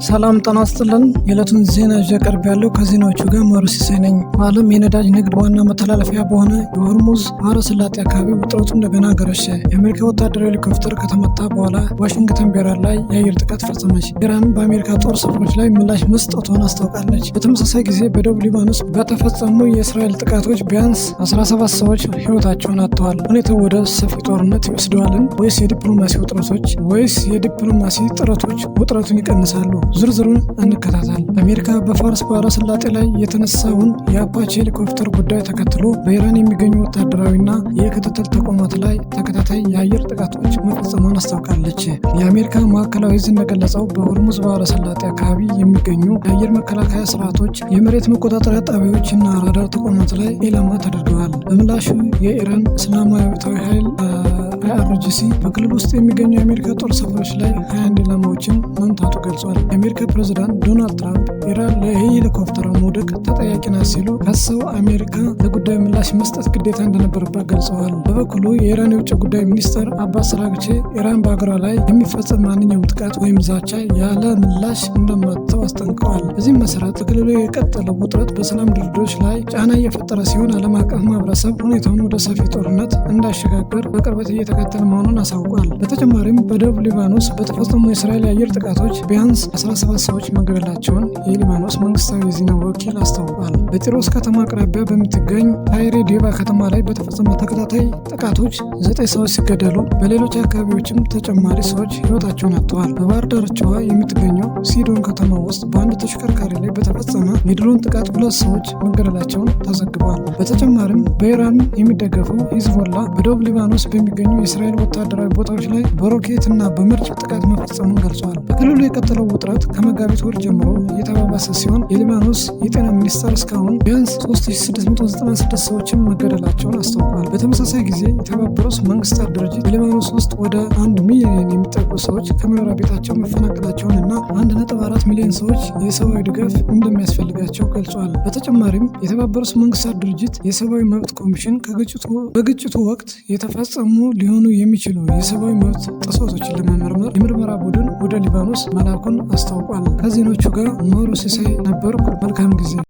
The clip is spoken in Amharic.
ሰላም ጤና ይስጥልን። የዕለቱን ዜና ይዤ ቀርቤያለሁ። ከዜናዎቹ ጋር ማሩ ሲሳይ ነኝ። በዓለም የነዳጅ ንግድ ዋና መተላለፊያ በሆነ የሆርሙዝ ባህረ ሰላጤ አካባቢ ውጥረቱ እንደገና ገረሸ። የአሜሪካ ወታደራዊ ሄሊኮፕተር ከተመታ በኋላ ዋሽንግተን በኢራን ላይ የአየር ጥቃት ፈጸመች። ኢራን በአሜሪካ ጦር ሰፈሮች ላይ ምላሽ መስጠቷን አስታውቃለች። በተመሳሳይ ጊዜ በደቡብ ሊባኖስ በተፈጸሙ የእስራኤል ጥቃቶች ቢያንስ 17 ሰዎች ሕይወታቸውን አጥተዋል። ሁኔታው ወደ ሰፊ ጦርነት ይወስደዋልን ወይስ የዲፕሎማሲ ጥረቶች ውጥረቱን ይቀንሳሉ? ዝርዝሩን እንከታተል። አሜሪካ በፋርስ ባህረ ሰላጤ ላይ የተነሳውን የአፓቼ ሄሊኮፕተር ጉዳይ ተከትሎ በኢራን የሚገኙ ወታደራዊና የክትትል ተቋማት ላይ ተከታታይ የአየር ጥቃቶች መፈጸሟን አስታውቃለች። የአሜሪካ ማዕከላዊ ዕዝ እንደገለጸው በሆርሙዝ ባህረ ሰላጤ አካባቢ የሚገኙ የአየር መከላከያ ስርዓቶች፣ የመሬት መቆጣጠሪያ ጣቢያዎች እና ራዳር ተቋማት ላይ ኢላማ ተደርገዋል። በምላሹ የኢራን እስላማዊ አብዮታዊ ኃይል IRGC በክልል ውስጥ የሚገኙ የአሜሪካ ጦር ሰፈሮች ላይ 21 ኢላማዎችን መምታቱ ገልጿል። የአሜሪካ ፕሬዝዳንት ዶናልድ ትራምፕ ኢራን ለሄሊኮፕተሩ መውደቅ ተጠያቂ ናት ሲሉ ከሰው አሜሪካ ለጉዳዩ ምላሽ መስጠት ግዴታ እንደነበረባት ገልጸዋል። በበኩሉ የኢራን የውጭ ጉዳይ ሚኒስትር አባስ አራግቺ ኢራን በአገሯ ላይ የሚፈጸም ማንኛውም ጥቃት ወይም ዛቻ ያለ ምላሽ እንደማትተው አስጠንቅቀዋል። በዚህም መሰረት በክልሉ የቀጠለው ውጥረት በሰላም ድርድሮች ላይ ጫና እየፈጠረ ሲሆን ዓለም አቀፍ ማህበረሰብ ሁኔታውን ወደ ሰፊ ጦርነት እንዳይሸጋገር በቅርበት እየተከተለ መሆኑን አሳውቋል። በተጨማሪም በደቡብ ሊባኖስ በተፈጸሙ የእስራኤል የአየር ጥቃቶች ቢያንስ 17 ሰዎች መገደላቸውን የሊባኖስ መንግስታዊ የዜና ወኪል አስታውቋል። በጢሮስ ከተማ አቅራቢያ በምትገኝ ታይሬ ዴባ ከተማ ላይ በተፈጸሙ ተከታታይ ጥቃቶች 9 ሰዎች ሲገደሉ በሌሎች አካባቢዎችም ተጨማሪ ሰዎች ህይወታቸውን አጥተዋል። በባህር ዳርቻዋ የምትገኘው ሲዶን ከተማ ውስጥ በአንድ ተሽከርካሪ ላይ በተፈጸመ የድሮን ጥቃት 2 ሰዎች መገደላቸውን ተዘግቧል። በተጨማሪም በኢራን የሚደገፈው ሂዝቦላ በደቡብ ሊባኖስ በሚገኙ የእስራኤል ወታደራዊ ቦታዎች ላይ በሮኬት እና በመድፍ ጥቃት መፈጸሙን ገልጿል። በክልሉ የቀጠለው ውጥረት ከመጋቢት ወር ጀምሮ እየተባባሰ ሲሆን የሊባኖስ የጤና ሚኒስቴር እስካሁን ቢያንስ 3696 ሰዎችን መገደላቸውን አስታውቋል። በተመሳሳይ ጊዜ የተባበሩት መንግስታት ድርጅት በሊባኖስ ውስጥ ወደ 1 ሚሊዮን የሚጠጉ ሰዎች ከመኖሪያ ቤታቸው መፈናቀላቸውን እና 1.4 ሚሊዮን ሰዎች የሰብአዊ ድጋፍ እንደሚያስፈልጋቸው ገልጿል። በተጨማሪም የተባበሩት መንግስታት ድርጅት የሰብአዊ መብት ኮሚሽን በግጭቱ ወቅት የተፈጸሙ ሊሆኑ የሚችሉ የሰብአዊ መብት ጥሰቶችን ለመመርመር የምርመራ ቡድን ወደ ሊባኖስ መላኩን አስታውቋል። ከዜናዎቹ ጋር ማሩ ሲሳይ ነበርኩ። መልካም ጊዜ